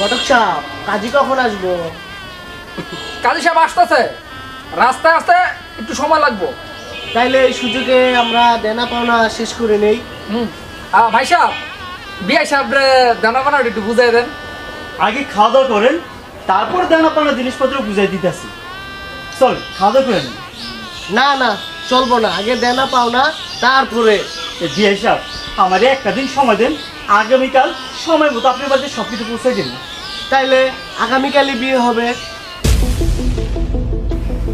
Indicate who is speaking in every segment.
Speaker 1: ঘটক সাহেব, কাজী কখন আসবো?
Speaker 2: কাজী সাহেব আসতেছে, রাস্তায় আসতে একটু সময় লাগবো।
Speaker 1: তাইলে এই সুযোগে আমরা দেনা পাওনা শেষ করে নেই।
Speaker 2: ভাই সাহেব, বিআই সাহেবরে দানা বানাটা একটু বুঝাই দেন।
Speaker 3: আগে খাওয়া দাওয়া করেন, তারপর দেন আপনারা জিনিসপত্র বুঝাই দিতেছি। চল খাওয়া দাওয়া করেন।
Speaker 1: না না, চলবো না, আগে দেনা পাওনা তারপরে।
Speaker 3: বিয়ে সাহেব, আমাদের একটা দিন সময় দেন, আগামীকাল সময় মতো আপনার বাড়িতে সব কিছু পৌঁছাই দিন।
Speaker 1: তাইলে আগামীকালই বিয়ে হবে।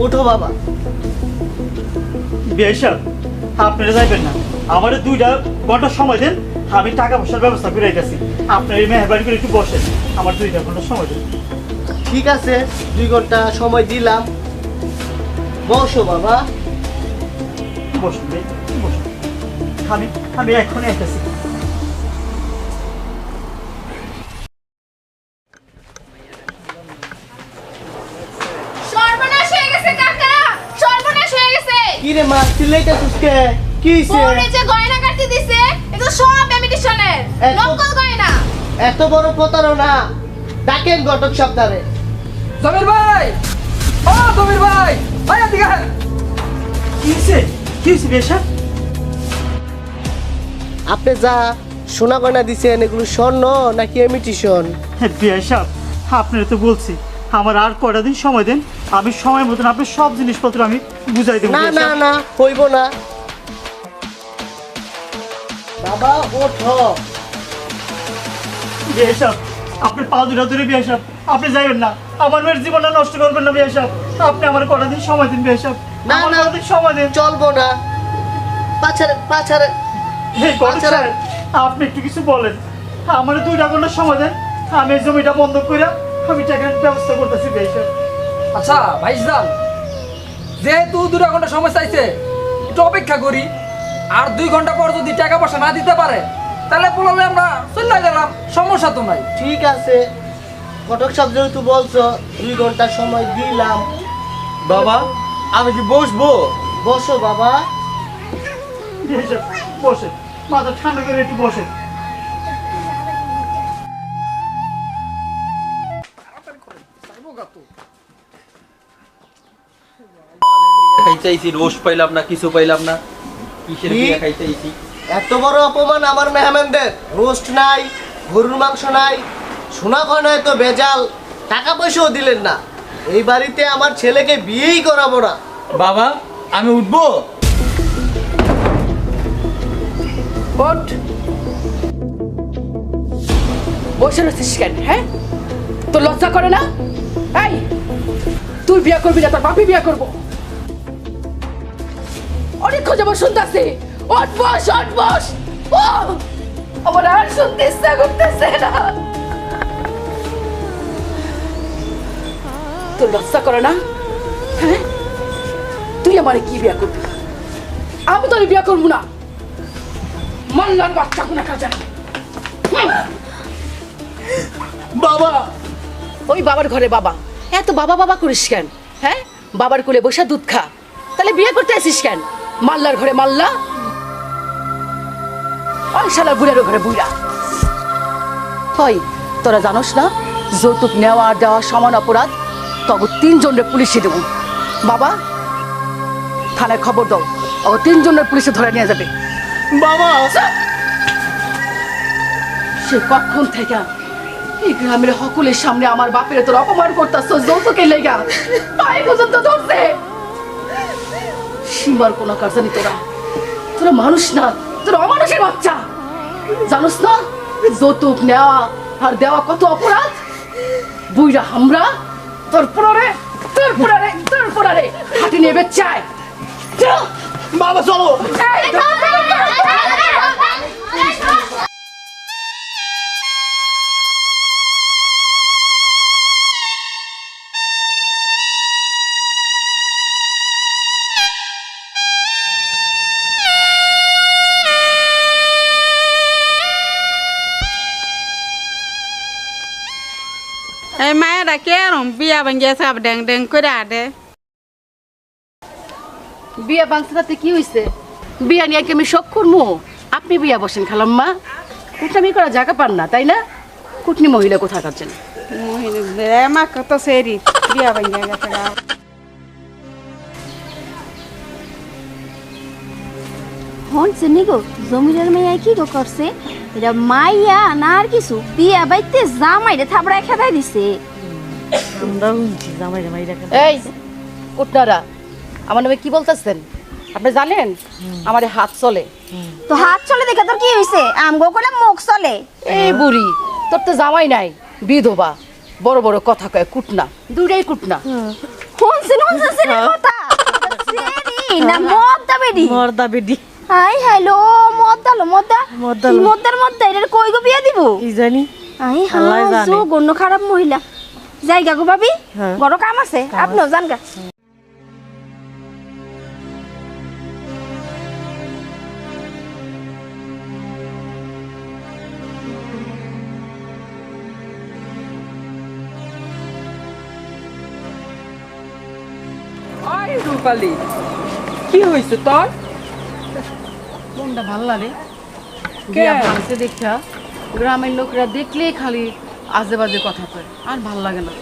Speaker 1: ওঠো বাবা।
Speaker 3: বিয়ে সাহেব, আপনারা যাইবেন না, আমার 2 ঘন্টা সময় দেন, আমি টাকা পয়সার ব্যবস্থা করে দিতেছি। আপনার এই মেহরবানি করে একটু বসেন, আমার 2 ঘন্টা সময় দেন।
Speaker 1: ঠিক আছে, 2 ঘন্টা সময় দিলাম। বসো বাবা।
Speaker 3: বসুন ভাই, বসুন। আমি এখনই আসতেছি।
Speaker 4: সর্বনাশ হয়ে গেছে কাকা, সর্বনাশ হয়ে গেছে।
Speaker 1: কি রে মা, চিল্লাইতে তুসকে কি হইছে?
Speaker 4: পরে যে গয়না কাটতে দিছে এটা সব ইমিটেশনের, নকল গয়না।
Speaker 1: এত বড় প্রতারণা, ডাকেন ঘটক সাহেবরে।
Speaker 2: জমির ভাই, ও জমির ভাই, ভাই এদিকে আয়।
Speaker 3: কি হয়েছে বিয়ে সাহেব?
Speaker 1: আপনি যা সোনা গয়না দিছেন, এগুলো স্বর্ণ নাকি ইমিটেশন?
Speaker 3: হ্যাঁ বিয়ে সাহেব, আপনারা তো বলছি আমার আর কয়টা দিন সময় দেন, আমি সময় মতন আপনার সব জিনিসপত্র আমি বুঝাই দেবো।
Speaker 1: না না না, হইব না। বাবা ওঠো।
Speaker 3: বিয়ে সাহেব, আপনি পা দুটা ধরে বিয়ে সাহেব, আপনি যাইবেন না, আমার মেয়ের জীবনটা নষ্ট করবেন না বিয়ে সাহেব। আপনি আমার কটা দিন সময় দিন বিয়ে সাহেব,
Speaker 1: না
Speaker 3: আমার
Speaker 1: না,
Speaker 3: কটা দিন সময় দিন।
Speaker 1: চলবো না। পাছারে পাছারে।
Speaker 3: হে ঘটক সাহেব, আপনি একটু কিছু বলেন, আমার 2 ঘন্টা সময় দেন, আমি এই জমিটা বন্ধ করে আমি টাকার ব্যবস্থা করতেছি বিয়ে সাহেব।
Speaker 2: আচ্ছা ভাইজান, যেহেতু 2 ঘন্টা সময় চাইছে, একটু অপেক্ষা করি। আর 2 ঘন্টা পর যদি টাকা পয়সা না দিতে পারে, তাহলে বললে আমরা চলে গেলাম, সমস্যা তো নাই।
Speaker 1: ঠিক আছে, ঘটক সাহেব যেহেতু বলছো, 2 ঘন্টা সময় দিলাম।
Speaker 5: বাবা, আমি কি বসবো?
Speaker 1: বসো বাবা।
Speaker 3: বিয়ে সাহেব বসেন, মাথা ঠান্ডা করে একটু বসেন।
Speaker 5: খাইতেছি, রোজ পাইলাম না, কিছু পাইলাম না, কিসের
Speaker 1: কি?
Speaker 5: বিয়া খাইতেছি?
Speaker 1: এত বড় অপমান আমার মেহমানদের। রোস্ট নাই, গরুর মাংস নাই, সোনা গয়নায় তো বেজাল, টাকা পয়সাও দিলেন না। এই বাড়িতে আমার ছেলেকে বিয়েই করাবো না।
Speaker 5: বাবা, আমি উঠবো?
Speaker 6: ওঠ, বসে রয়েছিস কেন? হ্যাঁ, তোর লজ্জা করে না? এই, তুই বিয়ে করবি না, তোর বাপি বিয়ে করবো। অনেক খোঁজাবো শুনতেছি। ওঠ বস, ওঠ বস। ও আমার আর শুনতে ইচ্ছা করতেছে না। তোর লজ্জা করে না? হ্যাঁ, তুই আমারে কি বিয়ে করবি? আমি তোর বিয়ে করবো না। মাল্লার বাচ্চা কোনা কাজা।
Speaker 1: বাবা,
Speaker 6: ওই বাবার ঘরে বাবা, এত বাবা বাবা করিস কেন? হ্যাঁ, বাবার কোলে বসে দুধ খা, তাহলে বিয়ে করতে আসিস কেন? মাল্লার ঘরে মাল্লা, ওই শালা বুড়ার ঘরে বুড়া। হয় তোরা জানোস না, যৌতুক নেওয়া আর দেওয়া সমান অপরাধ। তবে 3 জনের পুলিশে দেবো। বাবা, থানায় খবর দাও, ও 3 জনের পুলিশে ধরে নিয়ে যাবে।
Speaker 1: বাবা,
Speaker 6: সে কখন থেকে এই গ্রামের সকলের সামনে আমার বাপের তোর অপমান করতেছ, যৌতুকের লেগা পায়ে পর্যন্ত ধরছে। সীমার কোনো কাজ জানি তোরা, তোরা মানুষ না, তোরা অমানুষের বাচ্চা। জানোস না যৌতুক নেওয়া আর দেওয়া কত অপরাধ? বুইরা হামরা তোর পুরারে হাঁটি নেবে চায়।
Speaker 1: বাবা চলো।
Speaker 7: এই মায়েরা কেরম বিয়া ভাঙ্গিয়া সব ড্যাং ড্যাং করে আডে।
Speaker 6: বিয়া বাংসাতে কি হইছে? বিয়া নিয়ে কি আমি শখ করবো? আপনি বিয়া বসেন খালাম্মা, কুটনামি করা জায়গা পান না, তাই না? কুটনি মহিলা কোথাকার জন্য
Speaker 7: মহিলা কত সেরি বিয়া ভাঙ্গা গেছে গা
Speaker 4: হন শুনি গো জমিদার মাইয়া কি গো করছে এটা মাইয়া না আর কিছু বিয়া বাইতে জামাইরে থাবড়ায় খেদাই দিছে
Speaker 6: এই কুটনারা আমার নামে কি বলতেছেন আপনি জানেন আমার এই হাত চলে
Speaker 4: তো হাত চলে দেখে তোর কি হইছে আমগো কইলাম মুখ চলে
Speaker 6: এই বুড়ি তোর তো জামাই নাই বিধবা বড় বড় কথা কয় কুটনা দুটাই কুটনা
Speaker 4: শুনছেন কথা সেরি না মদ্দা বেডি হাই হ্যালো মদ্দা কি মদ্দার মধ্যে এর কই গো বিয়া দিব
Speaker 8: কি জানি
Speaker 4: আই
Speaker 8: আল্লাহই
Speaker 4: হ্যাঁ
Speaker 8: জানে।
Speaker 4: সো গণ্য খারাপ মহিলা জায়গা গো ভাবি বড় কাম আছে আপনিও যান গা
Speaker 2: ওই রূপালি কি হইছে তোর
Speaker 6: মনটা ভালো লাগে
Speaker 2: কে?
Speaker 6: বিয়া ভাঙছে দেখা গ্রামের লোকরা দেখলেই খালি আজে বাজে কথা কয় আর ভাল লাগে না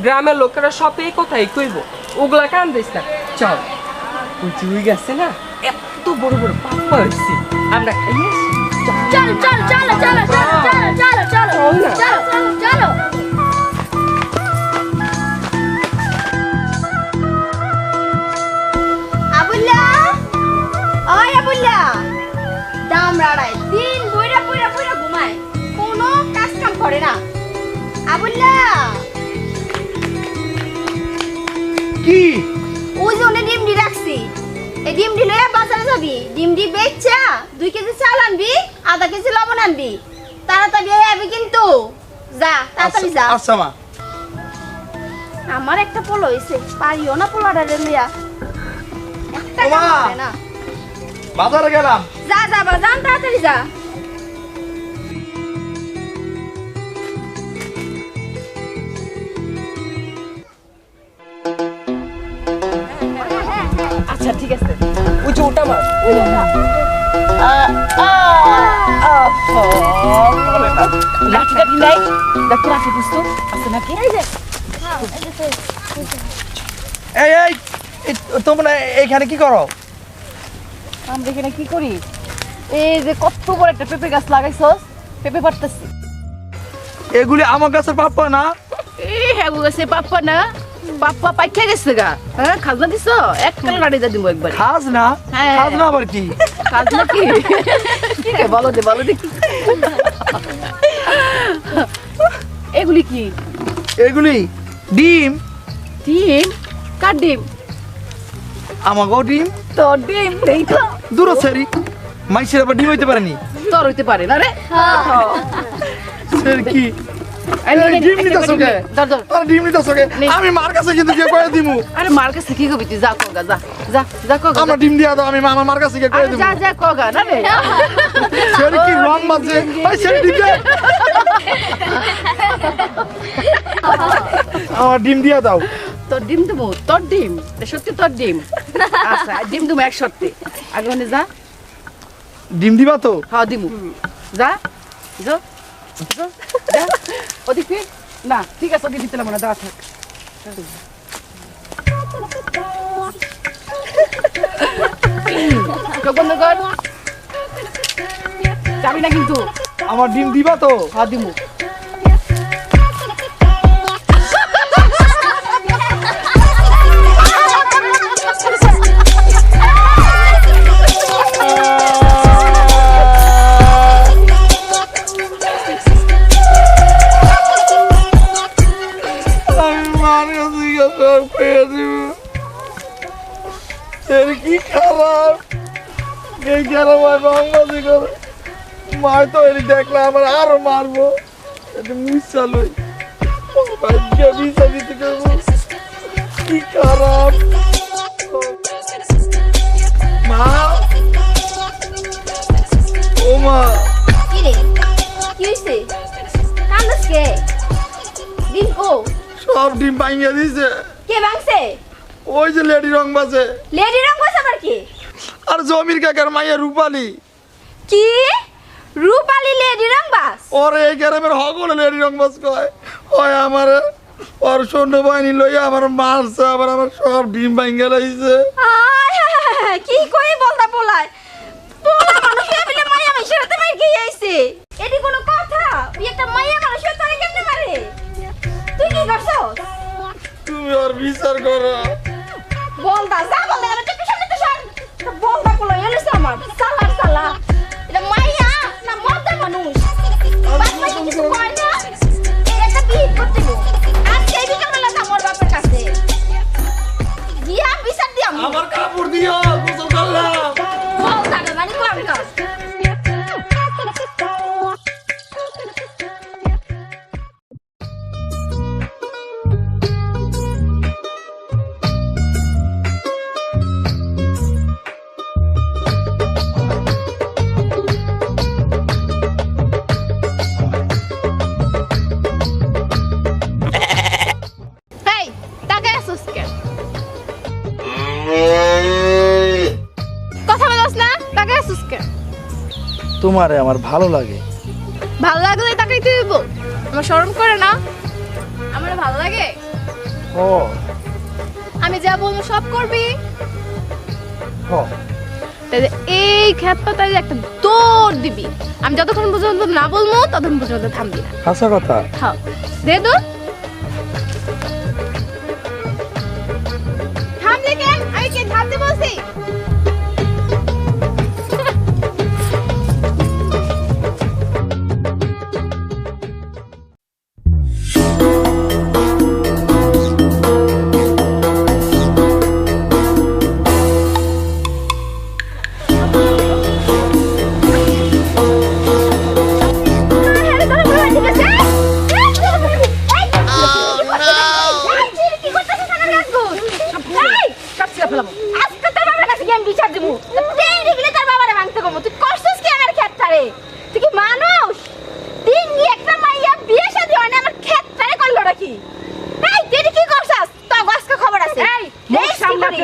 Speaker 2: গ্রামের লোকেরা সব এই কথাই কইব ওগুলা কান দিস না চল ওই জুই গেছে না এত বড় বড় পাপ্পা হইছে আমরা খাইয়ে
Speaker 4: চলো চলো চলো চলো চলো চলো চলো চলো চলো আবুল্লা ওই আবুল্লা দামড়াড়ায় দিন বইরা বইরা বইরা ঘুমায় কোনো কাজ কাম করে না আবুল্লা
Speaker 1: কি
Speaker 4: ওই যে ওনে ডিমডি রাখছি এই ডিমডি লয়ে বাজারে যাবি ডিমডি বেচা 2 কেজি চাল আনবি আধা কেজি লবণ আনবি তাড়াতাড়ি আবি কিন্তু যা তাড়াতাড়ি যা
Speaker 1: আচ্ছা মা
Speaker 4: আমার একটা পোলো হইছে পারিও না পোলাটা রে লিয়া একটা কাম
Speaker 1: ওমা!
Speaker 4: করে না
Speaker 1: বাজারে গেলাম
Speaker 4: যা যা বা যান তাড়াতাড়ি যা
Speaker 6: আচ্ছা ঠিক আছে
Speaker 2: ওই যে ওটা মার
Speaker 6: লাঠি টাঠি নাই দেখো রাখি বুঝতো আছে নাকি
Speaker 1: এই এই তোমরা এখানে কি করো
Speaker 6: আমরা এখানে কি করি এই যে কত বড় একটা পেঁপে গাছ লাগাইছস পেঁপে পারতেছি
Speaker 1: এগুলি আমার কাছে পাপ্পা না
Speaker 6: এই হ্যাঁ গেছে পাপ্পা না পাপ্পা পাইখা গেছে গা হ্যাঁ খাজনা দিছো এক কালে লাড়ি দা দিব একবার
Speaker 1: খাস না
Speaker 6: হ্যাঁ।
Speaker 1: খাস না আবার কি
Speaker 6: খাজনা কি কি রে বলো দেখি এগুলি কি
Speaker 1: এগুলি ডিম
Speaker 6: ডিম কার ডিম
Speaker 1: আমাকেও ডিম
Speaker 6: তোর ডিম নেই তো
Speaker 1: দূর সেরি মাইসের আবার ডিম হইতে পারেনি
Speaker 6: তোর হইতে পারে না রে
Speaker 1: সের কি
Speaker 6: এই নে, নে,
Speaker 1: ডিম
Speaker 6: একটা
Speaker 1: নিতেছো
Speaker 6: করে
Speaker 1: কে?
Speaker 6: ধর ধর
Speaker 1: আর ডিম নিতেছো কে?
Speaker 6: নে।
Speaker 1: আমি মার কাছে কিন্তু গিয়ে কয়ে দিমু
Speaker 6: আরে মার কাছে কি কবি তুই যা কোগা যা যা যা কোগা
Speaker 1: আমার ডিম দিয়া দাও আমি আমার মার কাছে গিয়ে কয়ে
Speaker 6: আরে
Speaker 1: দিমু
Speaker 6: যা যা কোগা না রে
Speaker 1: সের কি রং বাজে ভাই সের ডিম দে আমার ডিম দিয়া দাও
Speaker 6: তোর ডিম দেবো তোর ডিম এ সত্যি তোর ডিম আচ্ছা ডিম দেবো এক সত্যি আগে মানে যা
Speaker 1: ডিম দিবা তো
Speaker 6: হ্যাঁ দিমু যা যা যা যা ওদিকে না ঠিক আছে ওদিকে দিতে লাগবে না দেওয়া থাক চোখ বন্ধ কর যাবি না কিন্তু
Speaker 1: আমার ডিম দিবা তো
Speaker 6: হ্যাঁ দিমু
Speaker 1: আমি মার কাছে গিয়ে সব পেয়ে দিব এর কি খারাপ এই খারাপ আর রংবাজি করে মার তো এর দেখলে আমার আরো মারবো এটা মিশালই ভাগ্য মিশা দিতে করবো কি খারাপ মা ও মা
Speaker 4: কি রে কি হইছে কান্দস কে ডিম কো
Speaker 1: সব ডিম ভাঙিয়ে দিছে
Speaker 4: কে ভাঙছে
Speaker 1: ওই যে লেডি রং বাজে
Speaker 4: লেডি রং কইছে আবার কি
Speaker 1: আর জমির কাকার মাইয়া রূপালী
Speaker 4: কি রূপালী লেডি রং বাস
Speaker 1: ওরে এই গ্রামের হগলে লেডি রং বাজ কয় ওই আমার ওর সৈন্যবাহিনী লইয়া আমার মারছে, আবার আমার সব ডিম ভাঙ্গে লাইছে।
Speaker 4: কি কই বলতা পোলায় পোলা মানুষ মিলে মাইয়া মাইশের হাতে মাইর গিয়ে আইছে। এটি কোনো কথা? তুই একটা মাইয়া মানুষের তোরে কেমনে মারে? তুই কি করছস?
Speaker 1: তুমি ওর বিচার করো।
Speaker 4: বলদা যা বলদা আমি তো পিছনে তো সর বলদা পোলা এলিছে আমার সালা এটা মাইয়া না মরদা মানুষ? বাপ মাই কিছু কয় না? এটা বিহিত করতে গো আজকে এই বিকালবেলা যা মোর বাপের কাছে গিয়া বিচার দিয়াম।
Speaker 1: আমার কাপড় দিও, গোসল করলাম।
Speaker 4: বলদা মানে কোন কাজ?
Speaker 7: এই টাকা আসুস কে কথা বলছ না টাকা আসুস কে
Speaker 1: তোমারে আমার ভালো লাগে।
Speaker 7: ভালো লাগলে টাকাই তুই দিব আমার শরম করে না আমার ভালো লাগে
Speaker 1: ও
Speaker 7: আমি যা বলবো সব করবি
Speaker 1: হ
Speaker 7: তাহলে এই খেত পাতায় একটা দৌড় দিবি আমি যতক্ষণ পর্যন্ত না বলবো ততক্ষণ পর্যন্ত থামবি না
Speaker 1: হাসা কথা।
Speaker 7: থাম দে দৌড় থামলে কেন আমি কে থামতে বলছি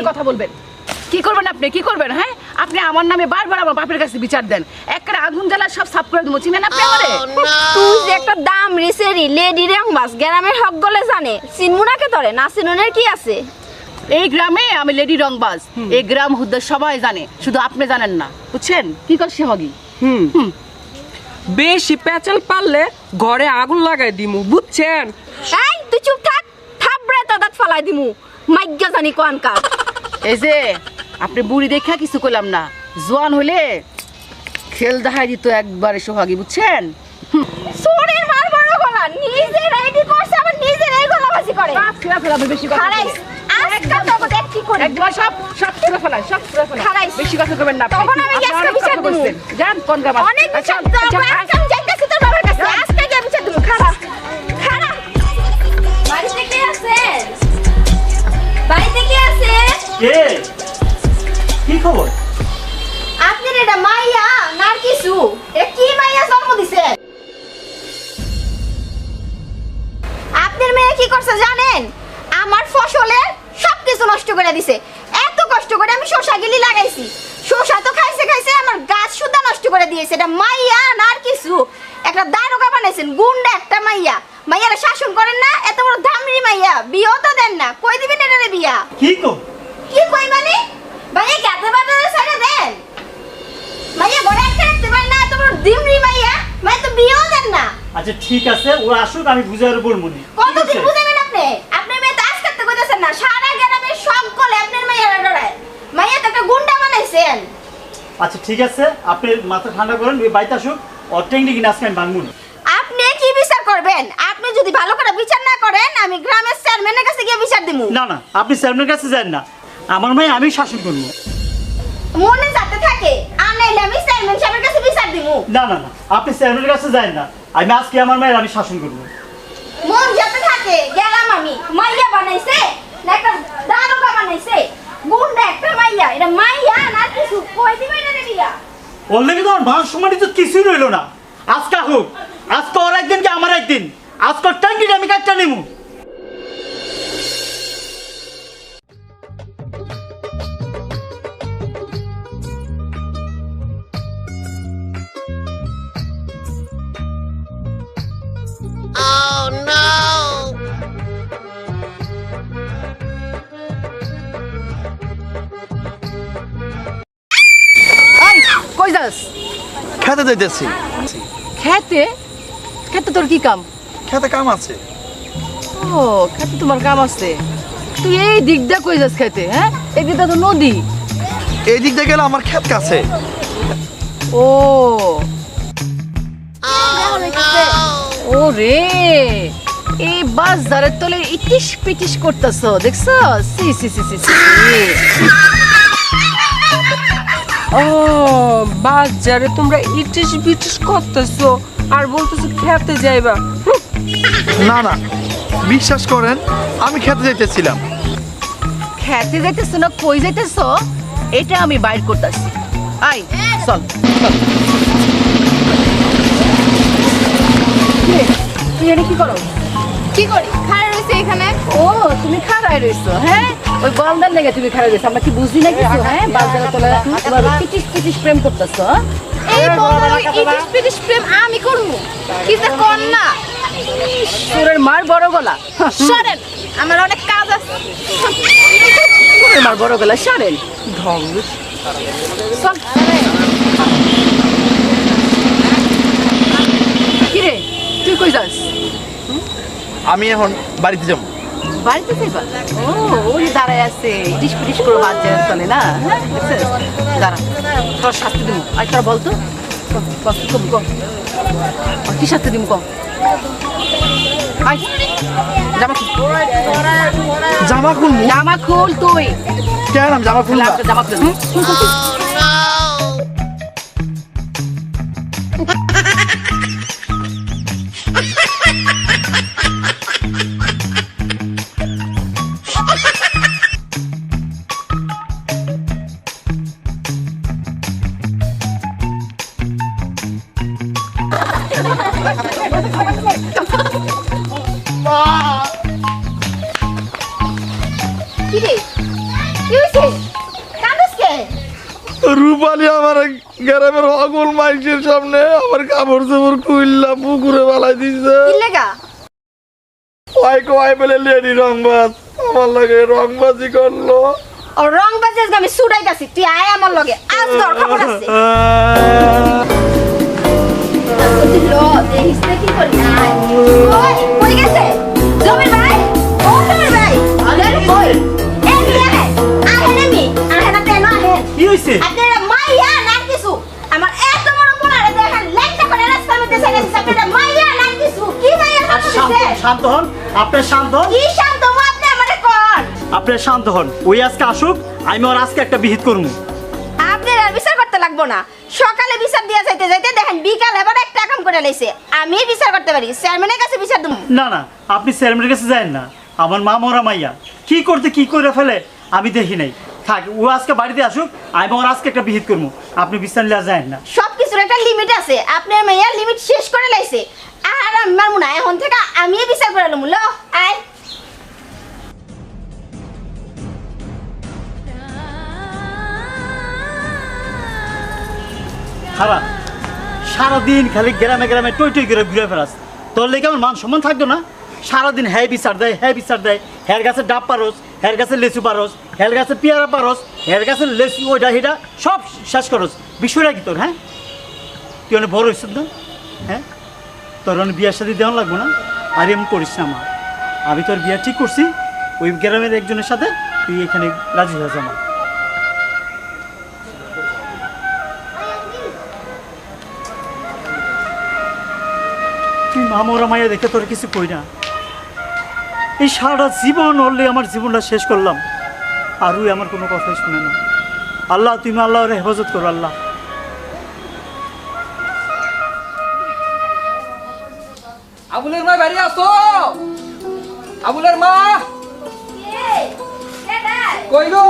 Speaker 6: কথা বলবেন কি করবেন আপনি কি করবেন হ্যাঁ আপনি আমার নামে বারবার আমার বাপের কাছে বিচার দেন একটা আগুন জ্বালা সব সাফ করে দেবো চিনেন আপনি আমারে
Speaker 4: তুই যে একটা দাম রেসেরি লেডি রংবাস গ্রামের হক গলে জানে সিনমুনাকে তোরে না সিনুনের কি আছে?
Speaker 6: এই গ্রামে আমি লেডি রংবাজ এই গ্রাম হুদ্দের সবাই জানে শুধু আপনি জানেন না বুঝছেন কি করছে হগি
Speaker 8: বেশি পেঁচাল পারলে ঘরে আগুন লাগাই দিমু বুঝছেন
Speaker 4: এই তুই চুপ থাক থাবড়ে তো দাঁত ফালাই দিমু মাইগ্যা জানি কোন কাজ।
Speaker 6: এই যে আপনি বুড়ি দেখা কিছু কইলাম না জোয়ান হইলে খেল দেখাই দিত একবারে সোহাগী বুঝছেন
Speaker 4: সোরের মার বড় গলা নিজে রেডি করছে আবার নিজে এই গলাবাজি করে
Speaker 6: ফেলা ফেলা বেশি কথা
Speaker 4: খারাই আজকে তো দেখ কি করে
Speaker 6: একবার সব সব ফেলা ফেলা সব ফেলা ফেলা
Speaker 4: খারাই
Speaker 6: বেশি কথা কইবেন না
Speaker 4: তখন আমি আজকে বিচার দেব
Speaker 6: জান কোন গ্রাম
Speaker 4: অনেক বিচার দেব আজকে আমি যাইতেছি তোর বাবার কাছে আজকে আমি বিচার দেব খারাপ খারাপ বাড়িতে কে আছে বাড়িতে কে আছে
Speaker 3: কে কি খবর?
Speaker 4: আপনার এটা মাইয়া নার কিছু এটা কি মাইয়া জন্ম দিছে? আপনার মেয়ে কি করছে জানেন? আমার ফসলের সবকিছু নষ্ট করে দিছে। এত কষ্ট করে আমি শসা গিলি লাগাইছি, শসা তো খাইছে খাইছে আমার গাছ সুদ্ধা নষ্ট করে দিয়েছে। এটা মাইয়া নার কিছু একটা দারোগা বানাইছেন গুন্ডা একটা মাইয়া। মাইয়ারা শাসন করেন না, এত বড় ধামরি মাইয়া বিয়েও তো দেন না। কই দিবেন এটারে বিয়া?
Speaker 3: কি কো
Speaker 4: কি কই মানে মাইয়া গাতে বাজারে ছেড়ে দেন? মাইয়া ঘরে একটা রাখতে পারেন না, এত বড় ধামরি মাইয়া মাইয়া তো বিয়েও দেন না।
Speaker 3: আচ্ছা ঠিক আছে ও আসুক আমি বুঝার বলবো নি
Speaker 4: কতদিন বুঝাবেন আপনি? আপনার মেয়ে তো আজ করতে কইতেছেন না, সারা গ্রামের সব কলে আপনার মাইয়ারা ডরায়। মাইয়া তো একটা গুন্ডা বানাইছেন।
Speaker 3: আচ্ছা ঠিক আছে আপনি মাথা ঠান্ডা করেন ওই বাইতে আসুক অটেংডি কিনা আজকে আমি ভাঙবো না।
Speaker 4: আপনি কি বিচার করবেন? আপনি যদি ভালো করে বিচার না করেন আমি গ্রামের চেয়ারম্যানের কাছে গিয়ে বিচার দিমু।
Speaker 3: না না আপনি চেয়ারম্যানের কাছে যান না, আমার মেয়ে আমি শাসন করবো।
Speaker 4: মনে যাতে থাকে আর নাইলে আমি চেয়ারম্যান সাহেবের কাছে বিচার দিমু।
Speaker 3: না না না আপনি চেয়ারম্যানের কাছে যান না, আমি আজকে আমার মেয়ের আমি শাসন করবো।
Speaker 4: মন যাতে থাকে গেলাম আমি। মাইয়া বানাইছে না একটা দারোগা বানাইছে গুন্ডা একটা মাইয়া। এটা মাইয়া না কিছু কই দিবেন না বিয়া?
Speaker 3: ওর লেগে তো আমার মান সম্মানিত কিছুই রইলো না। আজকে হোক, আজকে ওর একদিন কি আমার একদিন, আজকে ট্যাঙ্কিটা আমি কাটটা নিমু।
Speaker 9: Oh no!
Speaker 6: যাস?
Speaker 1: খেতে যাইতেছি।
Speaker 6: খেতে? খেতে তোর কি কাম?
Speaker 1: খেতে কাম আছে।
Speaker 6: ও, খেতে তোমার কাম আছে। তুই এই দিকটা কই যাস খেতে? হ্যাঁ, এই দিকটা তো নদী।
Speaker 1: এই দিক দিয়ে গেলে আমার ক্ষেত কাছে।
Speaker 6: ও ও রে, এই বাজারের তলে ইটিস পিটিস করতেছ, দেখছ? সি সি সি সি সি।
Speaker 8: ও বাজারে তোমরা ইটিস বিটিস করতেছো আর বলতেছো খেতে যাইবা।
Speaker 1: না না, বিশ্বাস করেন আমি খেতে যাইতেছিলাম।
Speaker 6: খেতে যাইতেছ না কই যাইতেছ এটা আমি বাইর করতেছি। আই চল চল। কিরে, তুই এনে কি করো?
Speaker 7: কি করি খাড়া রয়েছে এখানে।
Speaker 6: ও, তুমি খাড়ায় রইছো? হ্যাঁ, ওই গরমদার লেগে তুমি খাড়ায় রইছো। আমরা কি বুঝি না কিছু? হ্যাঁ, বাজারে তোলা এবার পিটিস পিটিস প্রেম করতেছ।
Speaker 7: এই বড় ইটিস পিটিস প্রেম আমি করবো কি যে কর না।
Speaker 6: তোরের মার বড় গলা।
Speaker 7: সরেন, আমার অনেক কাজ আছে।
Speaker 6: তোরের মার বড় গলা, সরেন। ঢং। চল। কিরে, তুই কই যাস?
Speaker 1: আমি এখন বাড়িতে যাবো।
Speaker 6: বাড়িতে যাইবা? ও, ওই দাঁড়ায় আছে ইটিস পিটিস করে বাজারে চলে না। হ্যাঁ, দেখছিস? দাঁড়া, তোর শাস্তি দিব। আর তোরা বলতো কি শাস্তি দিব কম? আয়, জামা খুল।
Speaker 1: জামা খুলবো?
Speaker 6: জামা খুল তুই।
Speaker 1: কেন আমি জামা খুলবো?
Speaker 6: জামা খুল। খুল, খুল, খুল।
Speaker 4: কি রে কি হইছে কাঁদছ কে?
Speaker 1: রূপালী আমার গ্রামের অগল মাইসের সামনে আমার কাপড় চোপড় খুললা পুকুরে বালাই দিছে।
Speaker 4: কি লাগা?
Speaker 1: ওই কয় বলে লেডি রংবাজ আমার লাগে রংবাজি করলো।
Speaker 4: ও রং বাজে আমি ছুটাইতাছি, তুই আয় আমার লগে, আজ তোর খবর আছে। লো দেখিস না কি করি না। ওই কই গেছে জমির ভাই? ও জমির ভাই আরে কই এই নিয়ে আহেন আমি আহেন আপনি না আহেন।
Speaker 3: কি হইছে?
Speaker 4: আপনারা মাইয়া না কিছু আমার এত বড় পোলারে দেখেন লেংটা করে রাস্তা মধ্যে ছেড়ে দিছে। আপনারা মাইয়া না কিছু কি মাইয়া
Speaker 3: শান্ত শান্ত হন, আপনি শান্ত হন।
Speaker 4: কি শান্ত হবো আপনি আমারে কোন?
Speaker 3: আপনি শান্ত হন। ওই আজকে আসুক, আমি ওর আজকে একটা বিহিত করবো।
Speaker 4: আপনার আর বিচার করতে লাগবো না। সকালে বিচার দিয়া যাইতে যাইতে দেখেন বিকাল এবার একটা কাম করে লাইছে। আমি বিচার করতে পারি, চেয়ারম্যানের কাছে বিচার দেবো।
Speaker 3: না না, আপনি চেয়ারম্যানের কাছে যান না। আমার মা মরা মাইয়া কি করতে কি করে ফেলে আমি দেখি নাই। থাক, ও আজকে বাড়িতে আসুক, আমি ওর আজকে একটা বিহিত করবো। আপনি বিচার লিয়া যান না।
Speaker 4: সবকিছুর একটা লিমিট আছে। আপনার মেয়ের লিমিট শেষ করে লাইছে। আর আমার মনে হয় এখন থেকে আমি বিচার করে লমু। লো আয়
Speaker 3: খারাপ সারাদিন খালি গ্রামে গ্রামে টই টই করে ঘুরে ফেরাস। তোর লেগে আমার মান সম্মান থাকতো না? সারাদিন হ্যাঁ বিচার দেয়, হ্যাঁ বিচার দেয়। হের গাছে ডাব পারস, হের গাছে লেচু পারস, হের গাছে পেয়ারা পারস, হের গাছে লেচু ওইটা হেটা সব শেষ করস। বিষয়টা কি তোর? হ্যাঁ, তুই অনেক বড় হইছিস না? হ্যাঁ, তোর অনেক বিয়ার সাথে দেওয়া লাগবো না। আর এমন করিস না মা, আমি তোর বিয়া ঠিক করছি ওই গ্রামের একজনের সাথে। তুই এখানে রাজি হয়ে যা মা। তুই মামরা মাইয়া দেখে তোর কিছু কই না। এই সারাটা জীবন হলে আমার জীবনটা শেষ করলাম, আর ওই আমার কোনো কথাই শুনে না। আল্লাহ, তুমি আল্লাহর হেফাজত করো আল্লাহ।
Speaker 2: আবুলের মা বাড়ি আসো। আবুলের মা কই গো?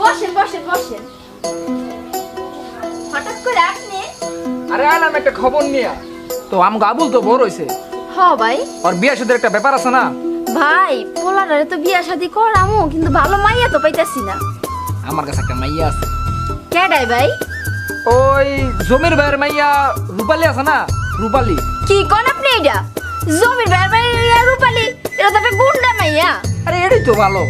Speaker 4: বসেন বসেন বসেন। হঠাৎ করে আপনি?
Speaker 2: আরে আলাম একটা খবর নিয়া। তো আমগো আবুল তো বড় হইছে।
Speaker 4: হ ভাই।
Speaker 2: আর বিয়া সাথে একটা ব্যাপার আছে না
Speaker 4: ভাই, পোলারে তো বিয়া শাদি করামু, কিন্তু ভালো মাইয়া তো পাইতাছি না।
Speaker 2: আমার কাছে একটা মাইয়া আছে।
Speaker 4: কেডাই ভাই?
Speaker 2: ওই জমির ভাইয়ের মাইয়া রূপালী আছে না, রূপালী।
Speaker 4: কি কোন আপনি এটা? জমির ভাই রূপালী এটা তো একটা গুন্ডা মাইয়া।
Speaker 2: আরে এটাই তো ভালো।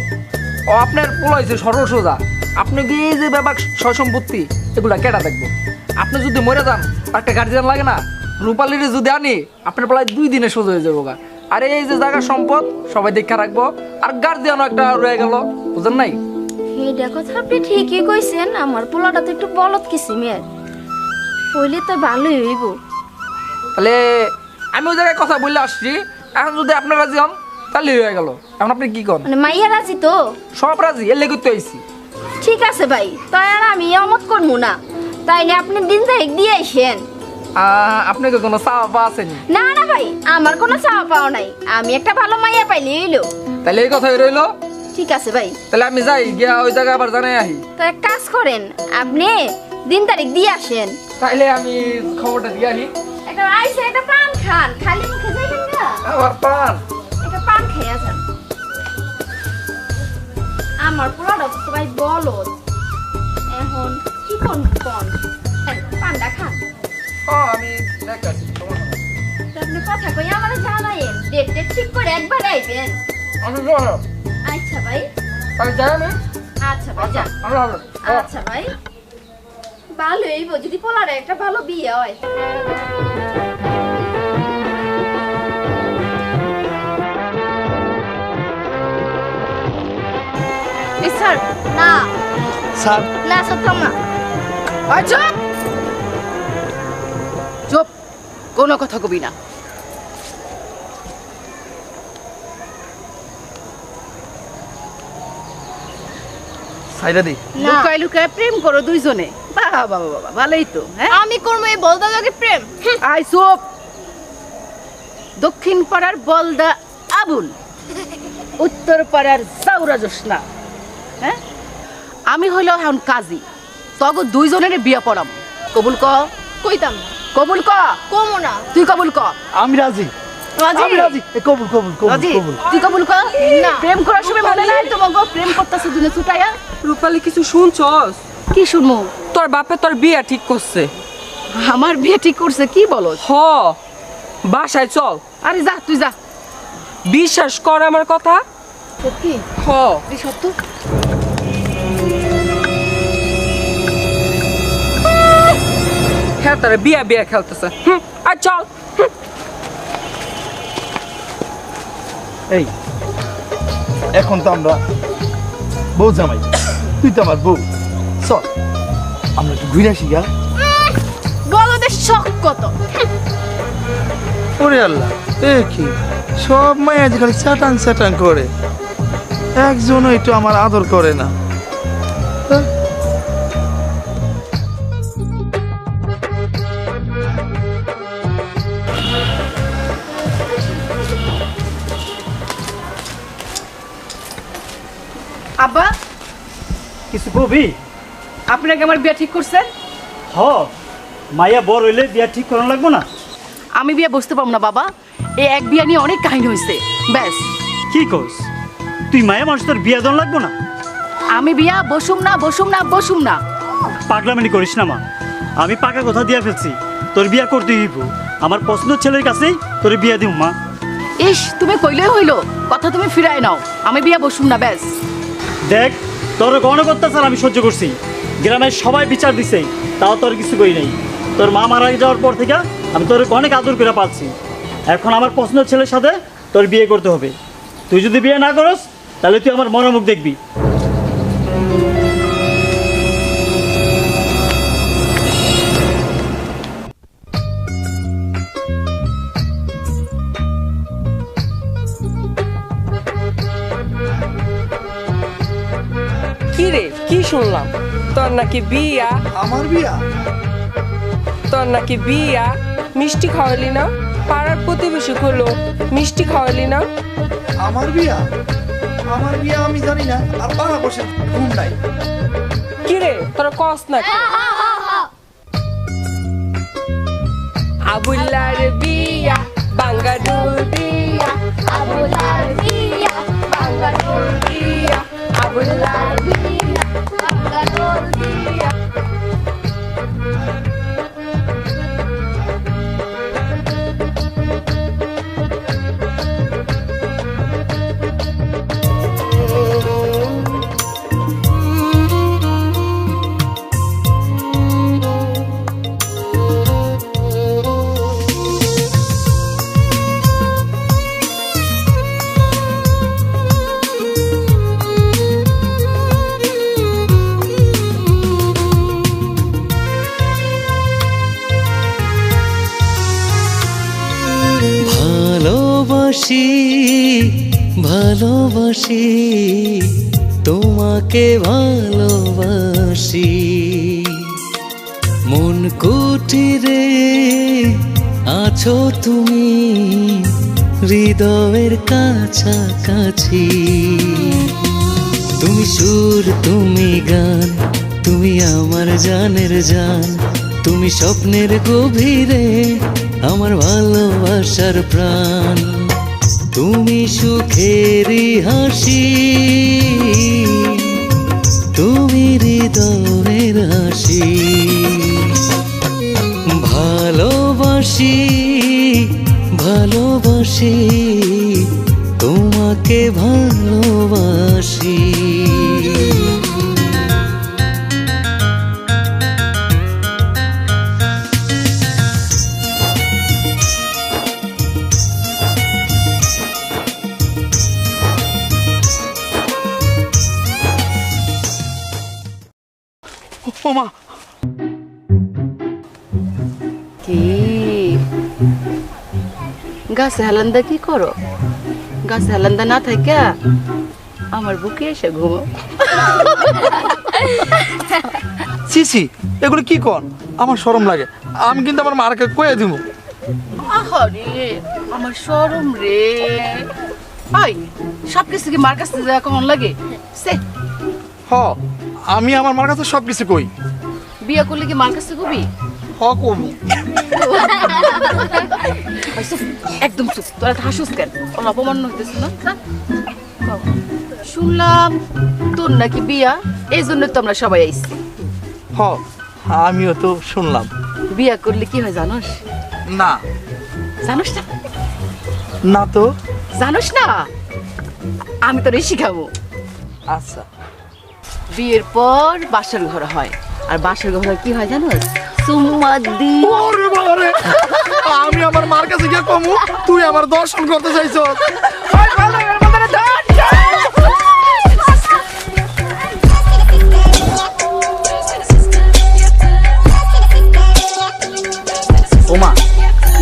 Speaker 2: ও আপনার পোলা হয়েছে সরল সোজা। আপনি কি এই যে ব্যাপার সয় সম্পত্তি এগুলা কেটা দেখবো? আপনি যদি মরে যান একটা গার্জিয়ান লাগে না? রূপালির যদি আনি আপনার প্রায় 2 দিনে সোজা হয়ে যাবো গা। আর এই যে জায়গার সম্পদ সবাই দেখে রাখবো, আর গার্জিয়ানও একটা রয়ে গেল, বুঝেন নাই?
Speaker 4: এইটা কথা আপনি ঠিকই কইছেন, আমার পোলাটা তো একটু বলত কিসিমের, হইলে তো ভালোই হইব।
Speaker 2: তাহলে আমি ওই জায়গায় কথা বলে আসছি, এখন যদি আপনার রাজি হন তাহলে হয়ে গেল। এখন আপনি কি করেন?
Speaker 4: মানে মাইয়া রাজি তো?
Speaker 2: সব রাজি, এর লেগে তো আইছি।
Speaker 4: ঠিক আছে ভাই, তাই আর আমি অমত করবো না, তাইলে আপনি দিন তারিখ দিয়ে আইসেন।
Speaker 2: আপনাকে কোনো চাওয়া পাওয়া আসেনি?
Speaker 4: না না ভাই, আমার কোনো চাওয়া পাওয়া নাই, আমি একটা ভালো মাইয়া পাইলে হইলো।
Speaker 2: তাহলে এই কথাই রইলো।
Speaker 4: ঠিক আছে ভাই,
Speaker 2: তাহলে আমি যাই, গিয়া ওই জায়গায় আবার জানাই আহি।
Speaker 4: তো এক কাজ করেন, আপনি দিন তারিখ দিয়ে আসেন।
Speaker 2: তাহলে আমি খবরটা দিয়ে আহি।
Speaker 4: একটা আইসে একটা পান খান, খালি মুখে যাইবেন না,
Speaker 2: আবার পান?
Speaker 4: একটা পান খেয়ে যান। আমার পোলাটা তো ভাই বলদ, এখন কি কোন কোন পান্ডা খান।
Speaker 2: আমি দেখাচ্ছি, সমস্যা নাই।
Speaker 4: তো আপনি কথা কই আমার জানাইন, ডেট ঠিক করে একবার আইবেন।
Speaker 2: আমি যাবো।
Speaker 4: আচ্ছা ভাই,
Speaker 2: তাহলে যাই আমি।
Speaker 4: আচ্ছা ভাই যান।
Speaker 2: আল্লাহ হাফেজ।
Speaker 4: আচ্ছা ভাই, ভালো হইব যদি পোলারে একটা ভালো বিয়ে হয়।
Speaker 6: স্যার
Speaker 4: না
Speaker 1: স্যার
Speaker 4: না সত্যম না।
Speaker 6: চুপ চুপ, কোনো কথা কবি না।
Speaker 1: সাইডা দি।
Speaker 4: না
Speaker 6: লুকায় লুকায় প্রেম করো দুইজনে, বাবা বাবা বাবা, ভালোই তো। হ্যাঁ,
Speaker 7: আমি করবো এই বলদা লোকে প্রেম।
Speaker 6: আই চুপ। দক্ষিণ পাড়ার বলদা আবুল, উত্তর পাড়ার জাউরা জোসনা। হ্যাঁ, আমি হইল এখন কাজী, তগো দুইজনের বিয়ে পড়াম। কবুল ক?
Speaker 7: কইতাম না,
Speaker 6: কবুল ক?
Speaker 7: কমো না।
Speaker 6: তুই কবুল ক?
Speaker 1: আমি রাজি।
Speaker 6: রাজি?
Speaker 1: আমি রাজি। কবুল কবুল কবুল
Speaker 6: রাজি?
Speaker 1: কবুল।
Speaker 6: তুই কবুল ক?
Speaker 7: না।
Speaker 6: প্রেম করার সময় মনে নাই তোমাকে প্রেম করতেছে দুনে ছুটাইয়া?
Speaker 8: রূপালী কিছু শুনছস?
Speaker 6: কি শুনবো?
Speaker 8: তোর বাপে তোর বিয়া ঠিক করছে।
Speaker 6: আমার বিয়ে ঠিক করছে? কি বলো?
Speaker 8: হ, বাসায় চল।
Speaker 6: আরে যা, তুই যা।
Speaker 8: বিশ্বাস কর আমার কথা।
Speaker 6: সত্যি?
Speaker 8: হ,
Speaker 6: তুই সত্য?
Speaker 8: হ্যাঁ, তারা বিয়া বিয়া খেলতেছে। আর চল।
Speaker 1: এই এখন তো আমরা বউ জামাই, তুই তো আমার বউ। চল আমরা একটু ঘুরে আসি গা।
Speaker 7: বলদের শখ কত।
Speaker 1: ওরে আল্লাহ, এ কি সব মাই আজকাল চাটান চাটান করে, একজনও একটু আমার আদর করে না।
Speaker 6: আব্বা,
Speaker 3: কিছু কবি?
Speaker 6: আপনাকে আমার বিয়ে ঠিক করছেন?
Speaker 3: হ, মাইয়া বড় হইলে বিয়া ঠিক করানো লাগবো না?
Speaker 6: আমি বিয়ে বসতে পারবো না বাবা, এই এক বিয়া নিয়ে অনেক কাহিনী হয়েছে। ব্যাস,
Speaker 3: কি কস তুই? মায়া মানুষ, তোর বিয়া দেওয়া লাগবো না?
Speaker 6: আমি বিয়া বসুম না বসুম না বসুম না।
Speaker 3: পাগলামিনি করিস না মা, আমি পাকা কথা দিয়া ফেলছি, তোর বিয়া করতে হইব। আমার পছন্দের ছেলের কাছেই তোর বিয়া দিব মা।
Speaker 6: ইস, তুমি কইলেই হইলো, কথা তুমি ফিরায় নাও, আমি বিয়া বসুম না। ব্যাস,
Speaker 3: দেখ, তোর গণকত্যাচার আমি সহ্য করছি, গ্রামের সবাই বিচার দিছে, তাও তোর কিছু করি নাই। তোর মা মারা যাওয়ার পর থেকে আমি তোর অনেক আদর করে পাচ্ছি। এখন আমার পছন্দের ছেলের সাথে তোর বিয়ে করতে হবে। তুই যদি বিয়ে না করস তাহলে তুই আমার মনোমুখ দেখবি।
Speaker 8: কি রে, কি শুনলাম? তোর নাকি বিয়া?
Speaker 1: আমার বিয়া?
Speaker 8: তোর নাকি বিয়া? মিষ্টি খাওয়ালি না? পাড়ার প্রতিবেশী হলো, মিষ্টি খাওয়ালি না?
Speaker 1: আমার বিয়া? আমার বিয়া আমি জানি না, আর পাড়া বসে ঘুম নাই।
Speaker 8: কি রে, তোর কস না? আবুল্লার বিয়া, বাঙ্গারুর বিয়া, আবুল্লার বিয়া, বাঙ্গারুর বিয়া, আবুল্লার বিয়া, বাঙ্গারুর বিয়া।
Speaker 9: ভালোবাসি ভালোবাসি তোমাকে ভালোবাসি মন কুটিরে আছো তুমি হৃদয়ের কাছাকাছি তুমি সুর তুমি গান তুমি আমার জানের জান তুমি স্বপ্নের গভীরে আমার ভালোবাসার প্রাণ তুমি সুখেরই হাসি তুমি হৃদয়ের হাসি ভালোবাসি ভালোবাসি তোমাকে ভালোবাসি
Speaker 1: ওমা
Speaker 6: কি গাছে হেলান্দা কি করো গাছে হেলান্দা না থাকে আমার বুকে এসে ঘুমো
Speaker 1: সিসি এগুলো কি কর আমার শরম লাগে আমি কিন্তু আমার মারকে কয়ে দিব
Speaker 6: আহারে আমার শরম রে আই সব কিছু কি মার কাছে যাওয়া কেমন লাগে সে
Speaker 1: হ আমি আমার মার কাছে সব কিছু কই
Speaker 6: বিয়ে করলে কি মার কাছে কবি
Speaker 1: হ কবি
Speaker 6: একদম চুপ তোরা হাসুস কেন ওর অপমান হইতেছে না কও। শুনলাম তোর নাকি বিয়া এই জন্য তো আমরা সবাই আইছি
Speaker 1: হ আমিও তো শুনলাম
Speaker 6: বিয়া করলে কি হয় জানোস
Speaker 1: না
Speaker 6: জানোস না
Speaker 1: না তো
Speaker 6: জানোস না আমি তোরে শিখাবো
Speaker 1: আচ্ছা
Speaker 6: বিয়ের পর বাসর ঘর হয় আর বাসর ঘর কি হয় জানোস সুম্মা দি
Speaker 1: ওরে বাবা রে আমি আমার মার কাছে গিয়ে কমু তুই আমার দর্শন করতে চাইছস
Speaker 2: ওমা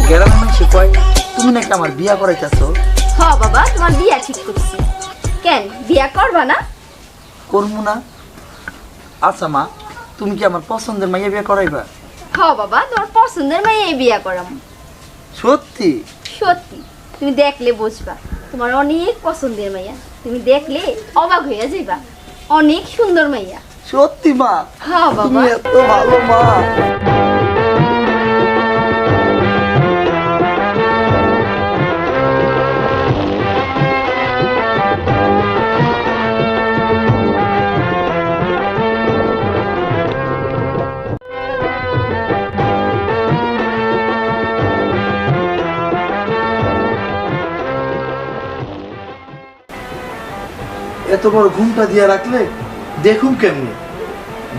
Speaker 2: গেরামে মানুষ কয় তুমি নাকি আমার বিয়া করাইতেছো
Speaker 4: হ বাবা তোমার বিয়া ঠিক করছি কেন বিয়া করবা না
Speaker 2: করবো না আচ্ছা মা তুমি কি আমার পছন্দের মাইয়া বিয়া করাইবা
Speaker 4: হ বাবা তোমার পছন্দের মেয়ে বিয়া করাম
Speaker 2: সত্যি
Speaker 4: সত্যি তুমি দেখলে বুঝবা তোমার অনেক পছন্দের মাইয়া তুমি দেখলে অবাক হইয়া যাইবা অনেক সুন্দর মাইয়া
Speaker 2: সত্যি মা
Speaker 4: হ্যাঁ বাবা
Speaker 2: তুমি এত ভালো মা
Speaker 1: এত বড় ঘুমটা দিয়ে রাখলে দেখুন কেমনি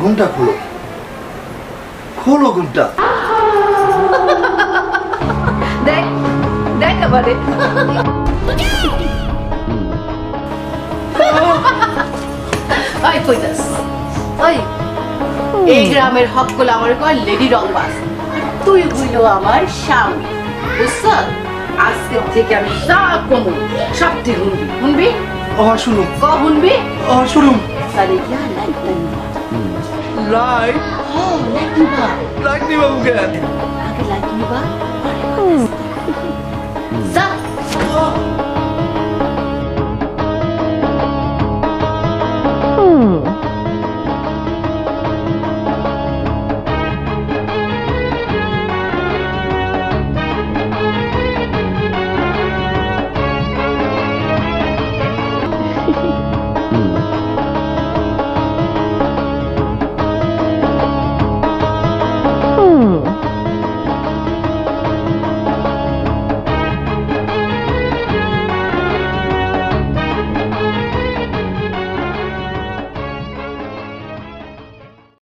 Speaker 1: ঘুমটা খুলো খোলো ঘুমটা
Speaker 6: দেখ দেখ আমারে ওই কইতাস ওই এই গ্রামের হকগুলো আমার কয় লেডি রংবাস তুই হইলো আমার স্বামী বুঝছ আজকে থেকে আমি সব কমু সব ঠিক শুনবি
Speaker 1: ও শুনুম
Speaker 6: ক শুনবি
Speaker 1: ও শুনুম
Speaker 6: তাহলে কি আর লাইট
Speaker 1: লাইট
Speaker 6: নিবা
Speaker 1: লাইট নিবা বুকে
Speaker 6: আগে লাইট নিবা যা